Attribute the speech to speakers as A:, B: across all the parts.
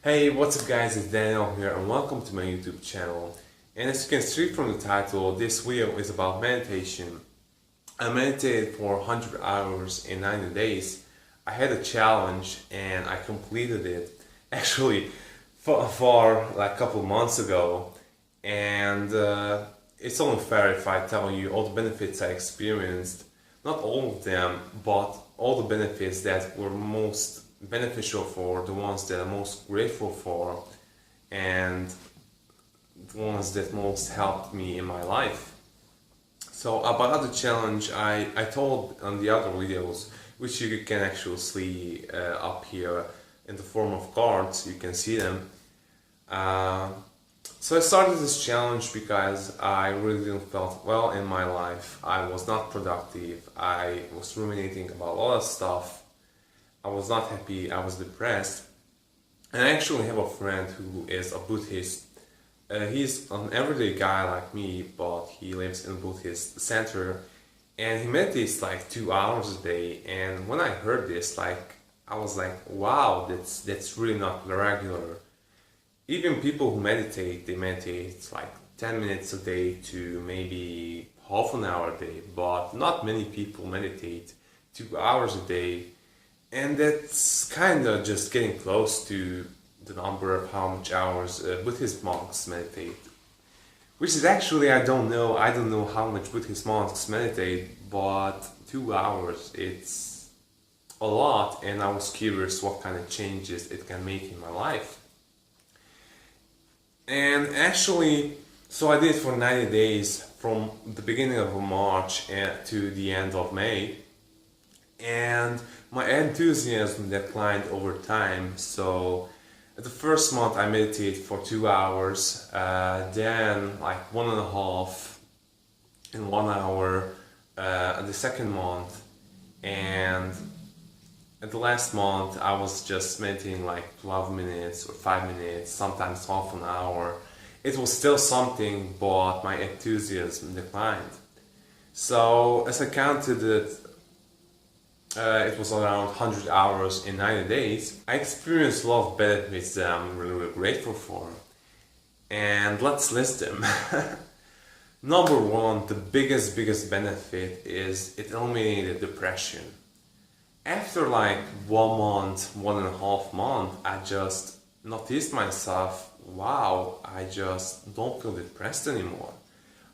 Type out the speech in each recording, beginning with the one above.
A: Hey, what's up guys, it's Daniel here and welcome to my YouTube channel. And as you can see from the title, this video is about meditation. I meditated for 100 hours in 90 days. I had a challenge and I completed it actually for like a couple months ago. And it's only fair if I tell you all the benefits I experienced. Not all of them, but all the benefits that were most beneficial for, the ones that I'm most grateful for, and the ones that most helped me in my life. So about the challenge, I told on the other videos, which you can actually see up here in the form of cards, you can see them. So I started this challenge because I really didn't felt well in my life. I was not productive, I was ruminating about a lot of stuff. I was not happy, I was depressed. And I actually have a friend who is a Buddhist. He's an everyday guy like me, but he lives in a Buddhist center. And he meditates like 2 hours a day. And when I heard this, I was like, wow, that's really not regular. Even people who meditate, they meditate like 10 minutes a day to maybe half an hour a day. But not many people meditate 2 hours a day. And that's kind of just getting close to the number of how much hours Buddhist monks meditate. Which is actually, I don't know how much Buddhist monks meditate, but 2 hours, it's a lot, and I was curious what kind of changes it can make in my life. And actually, so I did it for 90 days, from the beginning of March to the end of May. And my enthusiasm declined over time. So the first month I meditated for 2 hours, then like 1.5 and 1 hour the second month, and at the last month I was just meditating like 12 minutes or 5 minutes, sometimes half an hour. It was still something, but my enthusiasm declined. So as I counted it, it was around 100 hours in 90 days. I experienced a lot of benefits that I'm really grateful for. And let's list them. Number one, the biggest benefit is it eliminated depression. After like 1 month, 1.5 months, I just noticed myself, wow, I just don't feel depressed anymore.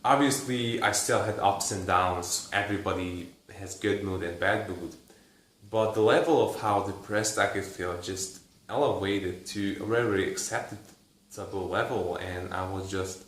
A: Obviously, I still had ups and downs. Everybody has good mood and bad mood. But the level of how depressed I could feel just elevated to a very acceptable level, and I was just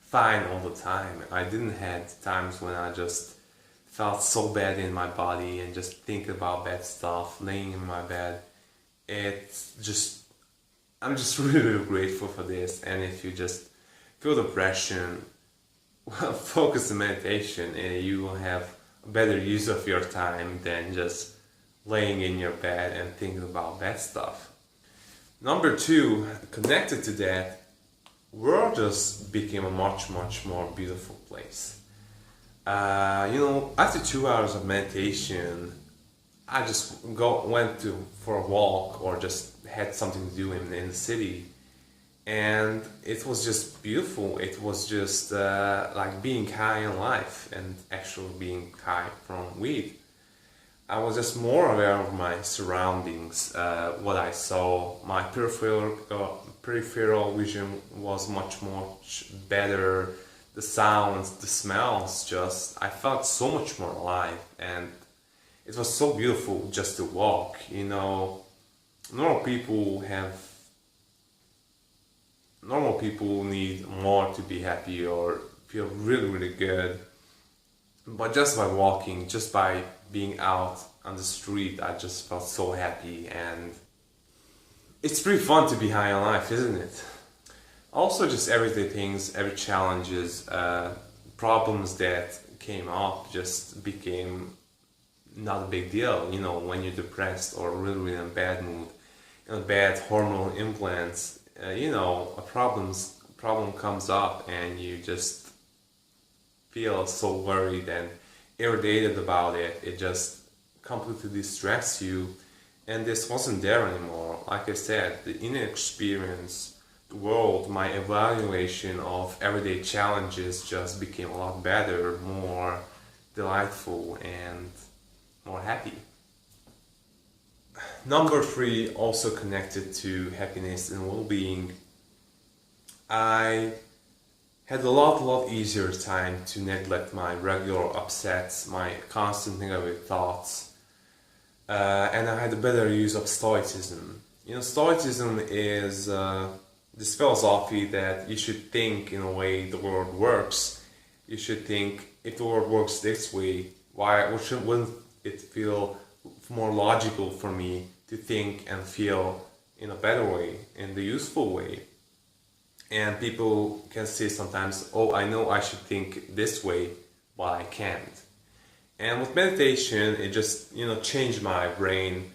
A: fine all the time. I didn't have times when I just felt so bad in my body and just think about bad stuff, laying in my bed. I'm just really grateful for this. And if you just feel depression, well, focus on meditation and you will have a better use of your time than just laying in your bed and thinking about bad stuff. Number two, connected to that, world just became a much more beautiful place. After 2 hours of meditation, I just went for a walk or just had something to do in the city, and it was just beautiful. It was just like being high in life and actually being high from weed. I was just more aware of my surroundings, what I saw. My peripheral vision was much better. The sounds, the smells, I felt so much more alive, and it was so beautiful just to walk. Normal people need more to be happy or feel really good. But just by walking, just by being out on the street, I just felt so happy, and it's pretty fun to be high on life, isn't it? Also, just everyday things, every challenges, problems that came up just became not a big deal. When you're depressed or really in a bad mood, in a bad hormonal imbalance, a problem comes up and you just feel so worried and irritated about it. It just completely distracts you, and this wasn't there anymore. Like I said, the inner experience, the world, my evaluation of everyday challenges just became a lot better, more delightful, and more happy. Number three, also connected to happiness and well-being, I had a lot easier time to neglect my regular upsets, my constant negative thoughts, and I had a better use of Stoicism. Stoicism is this philosophy that you should think in a way the world works. You should think, if the world works this way, wouldn't it feel more logical for me to think and feel in a better way, in the useful way? And people can say sometimes, oh, I know I should think this way, but I can't. And with meditation, it just changed my brain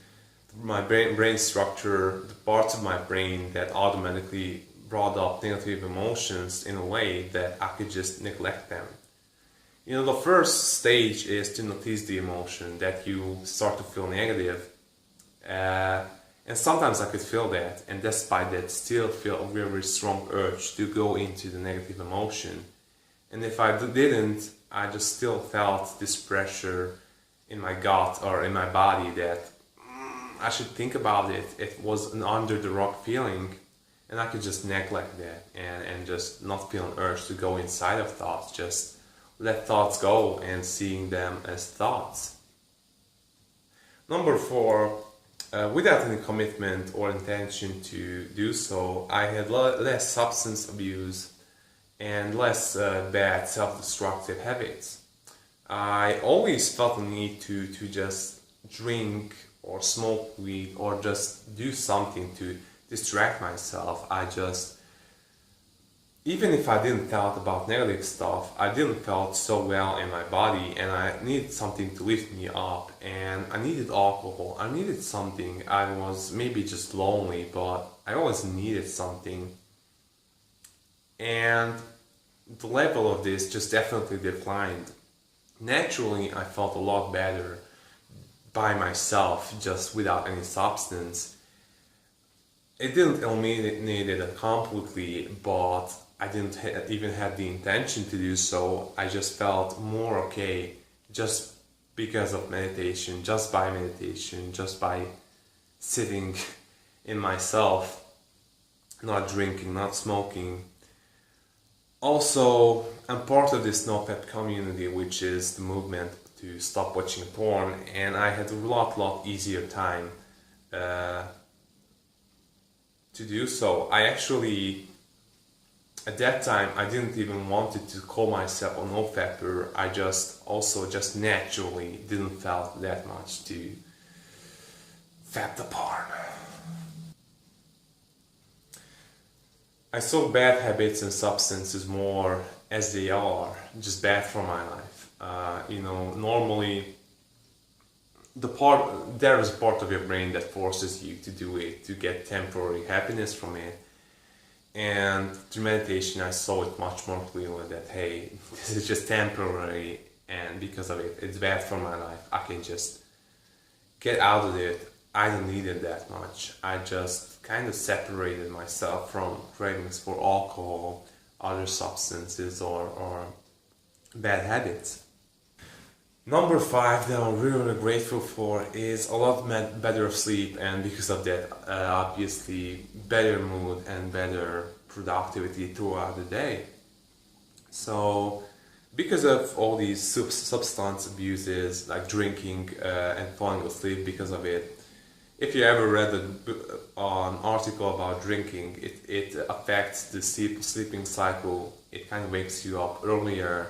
A: structure, the parts of my brain that automatically brought up negative emotions in a way that I could just neglect them. The first stage is to notice the emotion that you start to feel negative. And sometimes I could feel that, and despite that, still feel a very strong urge to go into the negative emotion. And if I didn't, I just still felt this pressure in my gut or in my body that I should think about it. It was an under the rock feeling, and I could just neglect that and just not feel an urge to go inside of thoughts, just let thoughts go and seeing them as thoughts. Number four, without any commitment or intention to do so, I had less substance abuse and less bad self-destructive habits. I always felt the need to just drink or smoke weed or just do something to distract myself. Even if I didn't thought about negative stuff, I didn't felt so well in my body, and I needed something to lift me up, and I needed alcohol. I needed something. I was maybe just lonely, but I always needed something. And the level of this just definitely declined. Naturally, I felt a lot better by myself, just without any substance. It didn't eliminate it completely, but I didn't even have the intention to do so. I just felt more okay just because of meditation, just by meditation, just by sitting in myself, not drinking, not smoking. Also, I'm part of this NoFap community, which is the movement to stop watching porn, and I had a lot easier time to do so. I actually, at that time, I didn't even wanted to call myself a NoFapper. I just naturally didn't felt that much to fap the porn. I saw bad habits and substances more as they are, just bad for my life. Normally there is a part of your brain that forces you to do it, to get temporary happiness from it. And through meditation, I saw it much more clearly that, hey, this is just temporary, and because of it, it's bad for my life. I can just get out of it. I don't need it that much. I just kind of separated myself from cravings for alcohol, other substances, or bad habits. Number 5 that I'm really grateful for is a lot better sleep, and because of that, obviously better mood and better productivity throughout the day. So, because of all these substance abuses, like drinking and falling asleep because of it, if you ever read an article about drinking, it affects the sleeping cycle. It kind of wakes you up earlier.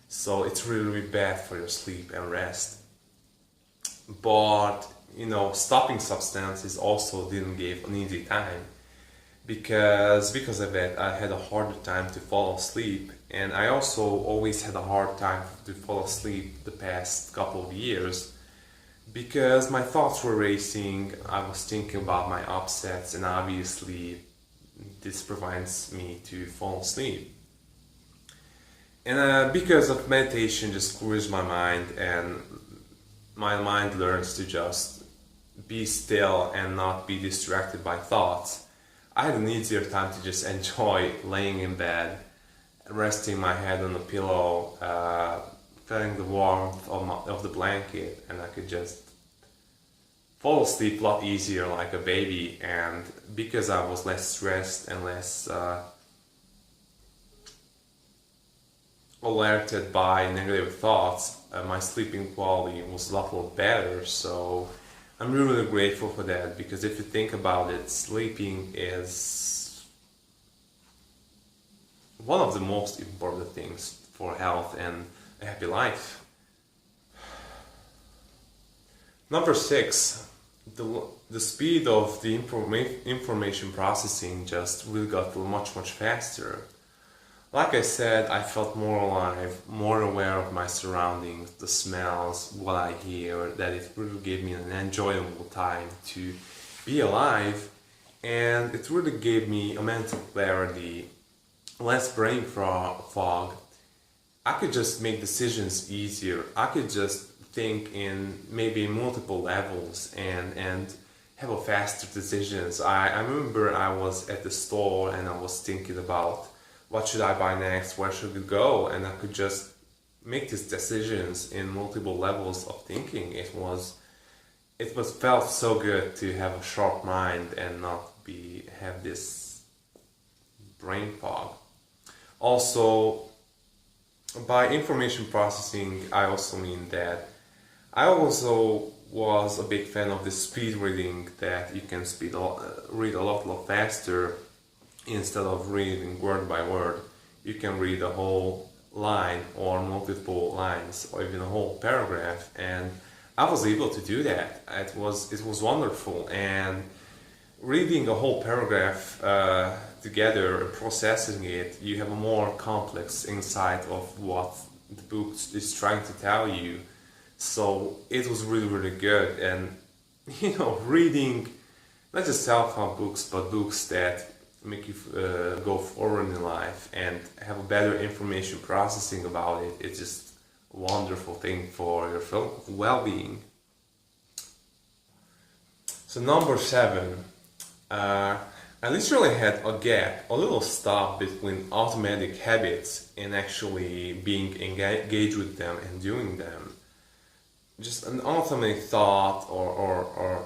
A: So it's really bad for your sleep and rest. But, stopping substances also didn't give an easy time. Because of that, I had a harder time to fall asleep. And I also always had a hard time to fall asleep the past couple of years. Because my thoughts were racing, I was thinking about my upsets, and obviously this prevents me to fall asleep. And because of meditation just clears my mind, and my mind learns to just be still and not be distracted by thoughts, I had an easier time to just enjoy laying in bed, resting my head on the pillow, feeling the warmth of the blanket, and I could just fall asleep a lot easier like a baby. And because I was less stressed and less alerted by negative thoughts, my sleeping quality was a lot more better. So I'm really grateful for that, because if you think about it, sleeping is one of the most important things for health and a happy life. Number 6, the speed of the information processing just really got much faster. Like I said, I felt more alive, more aware of my surroundings, the smells, what I hear, that it really gave me an enjoyable time to be alive, and it really gave me a mental clarity, less brain fog. I could just make decisions easier. I could just think in maybe multiple levels and have a faster decisions. I remember I was at the store and I was thinking about what should I buy next, where should we go, and I could just make these decisions in multiple levels of thinking. It felt so good to have a sharp mind and not have this brain fog. Also, by information processing, I also mean that I also was a big fan of the speed reading, that you can read a lot faster. Instead of reading word by word, you can read a whole line or multiple lines or even a whole paragraph, and I was able to do that. It was wonderful. And reading a whole paragraph together and processing it, you have a more complex insight of what the book is trying to tell you. So it was really good. And reading not just self-help books, but books that make you go forward in life and have a better information processing about it. It's just a wonderful thing for your well-being. So number 7, I literally had a gap, a little stop between automatic habits and actually being engaged with them and doing them. Just an automatic thought or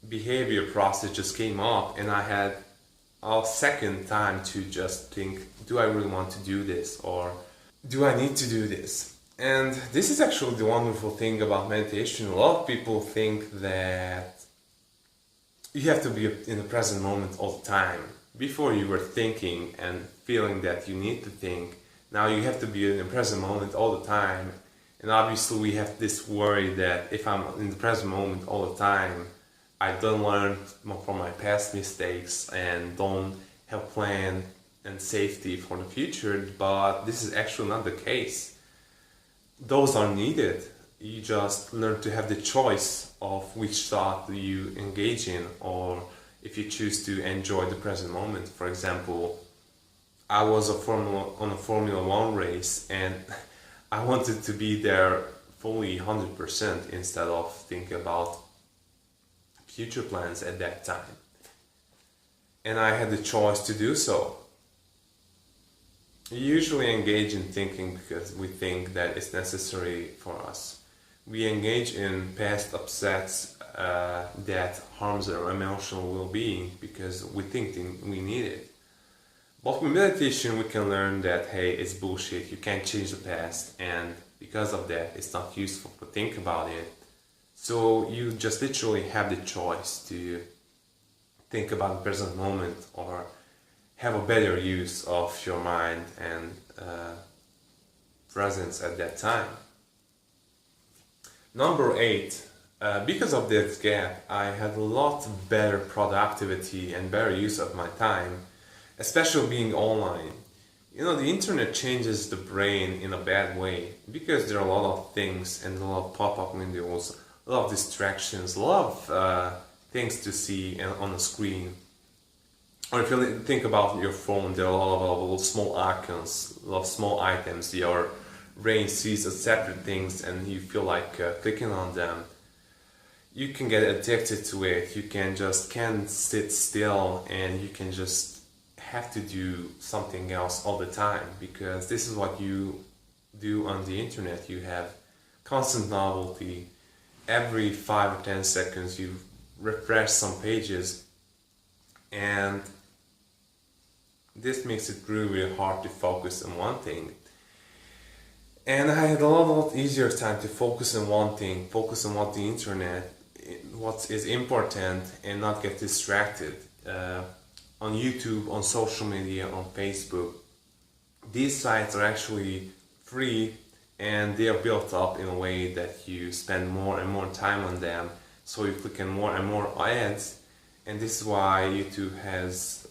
A: behavior process just came up, and I had a second time to just think, do I really want to do this, or do I need to do this? And this is actually the wonderful thing about meditation. A lot of people think that you have to be in the present moment all the time. Before you were thinking and feeling that you need to think, now you have to be in the present moment all the time. And obviously we have this worry that if I'm in the present moment all the time, I don't learn from my past mistakes and don't have plan and safety for the future. But this is actually not the case. Those are needed. You just learn to have the choice of which thought you engage in, or if you choose to enjoy the present moment. For example, I was on a Formula 1 race, and I wanted to be there fully 100% instead of thinking about future plans at that time. And I had the choice to do so. We usually engage in thinking because we think that it's necessary for us. We engage in past upsets that harms our emotional well-being because we think we need it. But with meditation we can learn that, hey, it's bullshit, you can't change the past, and because of that it's not useful to think about it. So you just literally have the choice to think about the present moment or have a better use of your mind and presence at that time. Number 8, because of this gap, I had a lot better productivity and better use of my time, especially being online. The internet changes the brain in a bad way because there are a lot of things and a lot of pop-up windows, a lot of distractions, a lot of things to see on the screen. Or if you think about your phone, there are a lot of little small icons, a lot of small items. Your brain sees as separate things and you feel like clicking on them. you can get addicted to it. You can't sit still, and you can just have to do something else all the time, because this is what you do on the internet. You have constant novelty. Every 5 or 10 seconds you refresh some pages, and this makes it really hard to focus on one thing. And I had a lot easier time to focus on one thing, focus on what the internet, what is important, and not get distracted. On YouTube, on social media, on Facebook, these sites are actually free, and they are built up in a way that you spend more and more time on them, so you click on more and more ads. And this is why YouTube has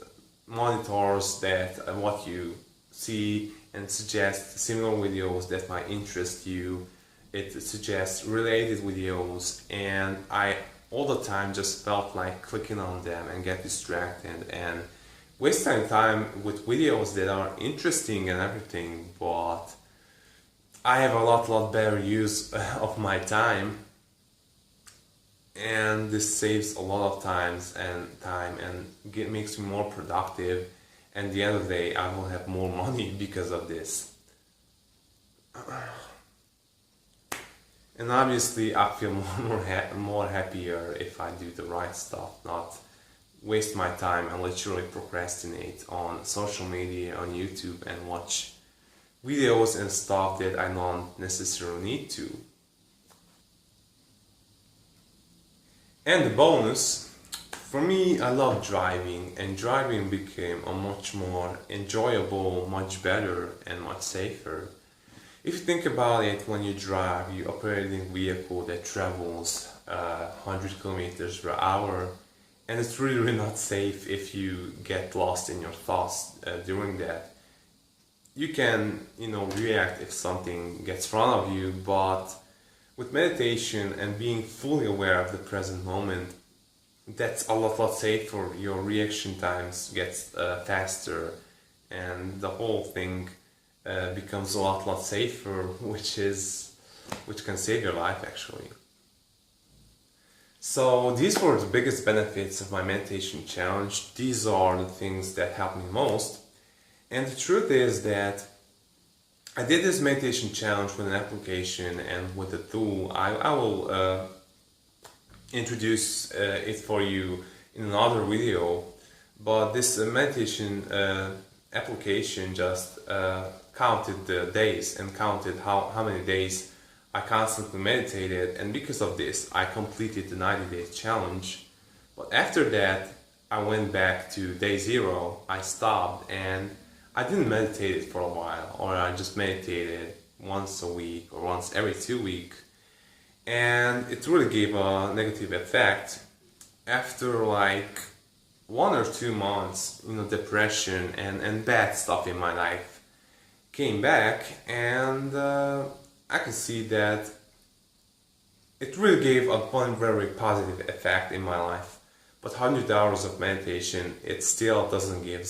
A: monitors that what you see, and suggests similar videos that might interest you. It suggests related videos, and I all the time just felt like clicking on them and get distracted and wasting time with videos that are interesting and everything, but I have a lot better use of my time, and this saves a lot of time and makes me more productive, and at the end of the day I will have more money because of this. And obviously I feel more happier if I do the right stuff, not waste my time and literally procrastinate on social media, on YouTube, and watch videos and stuff that I don't necessarily need to. And the bonus, for me, I love driving, and driving became a much more enjoyable, much better, and much safer. If you think about it, when you drive, you operate in a vehicle that travels 100 kilometers per hour, and it's really not safe if you get lost in your thoughts during that. You can, react if something gets in front of you, but with meditation and being fully aware of the present moment, that's a lot safer. Your reaction times gets faster, and the whole thing becomes a lot safer, which can save your life actually. So these were the biggest benefits of my meditation challenge. These are the things that helped me most. And the truth is that I did this meditation challenge with an application and with a tool. I will introduce it for you in another video, but this meditation application just counted the days and counted how many days I constantly meditated, and because of this I completed the 90-day challenge. But after that I went back to day 0, I stopped, and I didn't meditate it for a while, or I just meditated once a week or once every 2 weeks, and it really gave a negative effect. After like 1 or 2 months, depression and bad stuff in my life came back, and I could see that it really gave one very positive effect in my life. But 100 hours of meditation, it still doesn't give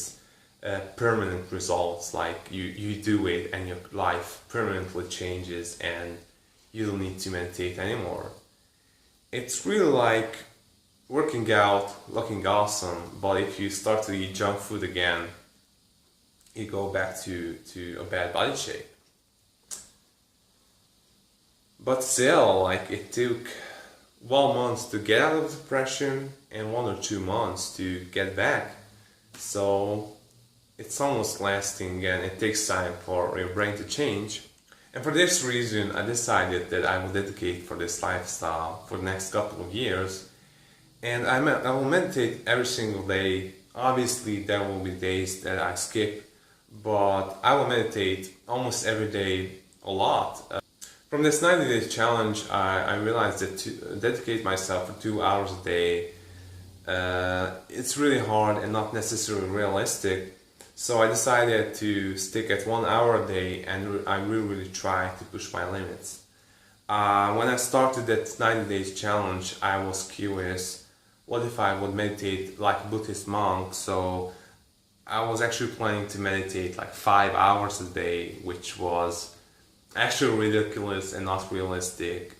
A: permanent results. Like you do it and your life permanently changes and you don't need to meditate anymore. It's really like working out, looking awesome, but if you start to eat junk food again, you go back to a bad body shape. But still, like, it took 1 month to get out of depression and 1 or 2 months to get back. So it's almost lasting, and it takes time for your brain to change. And for this reason, I decided that I will dedicate for this lifestyle for the next couple of years. And I will meditate every single day. Obviously, there will be days that I skip, but I will meditate almost every day a lot. From this 90-day challenge, I realized that to dedicate myself for 2 hours a day, it's really hard and not necessarily realistic. So I decided to stick at 1 hour a day, and I really try to push my limits. When I started that 90-day challenge, I was curious, what if I would meditate like a Buddhist monk? So I was actually planning to meditate like 5 hours a day, which was actually ridiculous and not realistic.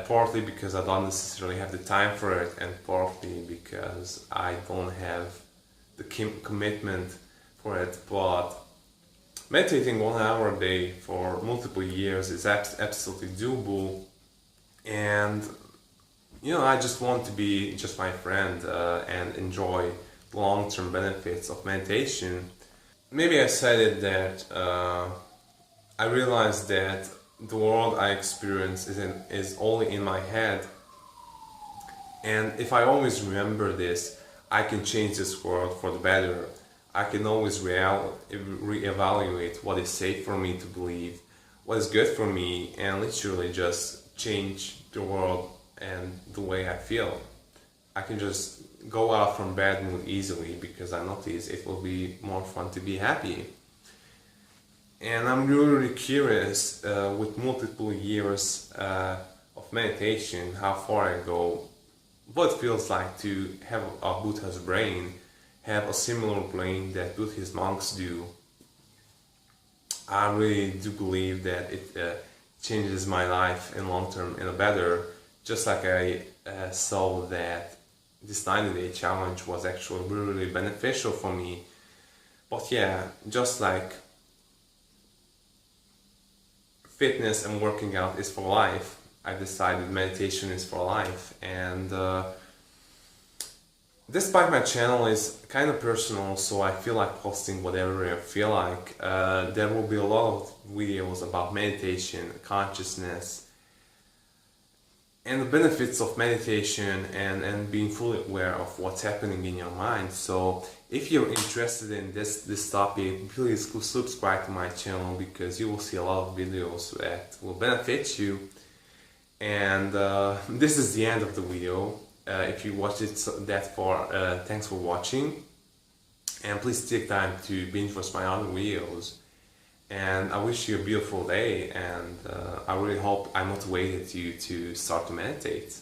A: partly because I don't necessarily have the time for it, and partly because I don't have the commitment for it. But meditating 1 hour a day for multiple years is absolutely doable, and I just want to be just my friend and enjoy the long-term benefits of meditation. Maybe I said it that I realized that the world I experience is only in my head, and if I always remember this, I can change this world for the better. I can always reevaluate what is safe for me to believe, what is good for me, and literally just change the world and the way I feel. I can just go out from bad mood easily because I notice it will be more fun to be happy. And I'm really curious with multiple years of meditation, how far I go, what it feels like to have a Buddha's brain, have a similar brain that Buddhist monks do. I really do believe that it changes my life in long term in a better, just like I saw that this 90-day challenge was actually really beneficial for me. But yeah, just like fitness and working out is for life, I decided meditation is for life. And despite my channel is kind of personal, so I feel like posting whatever I feel like, there will be a lot of videos about meditation, consciousness, and the benefits of meditation and being fully aware of what's happening in your mind. So if you're interested in this topic, please subscribe to my channel, because you will see a lot of videos that will benefit you. And this is the end of the video. If you watched it that far, thanks for watching, and please take time to binge watch my other videos. And I wish you a beautiful day, and I really hope I motivated you to start to meditate.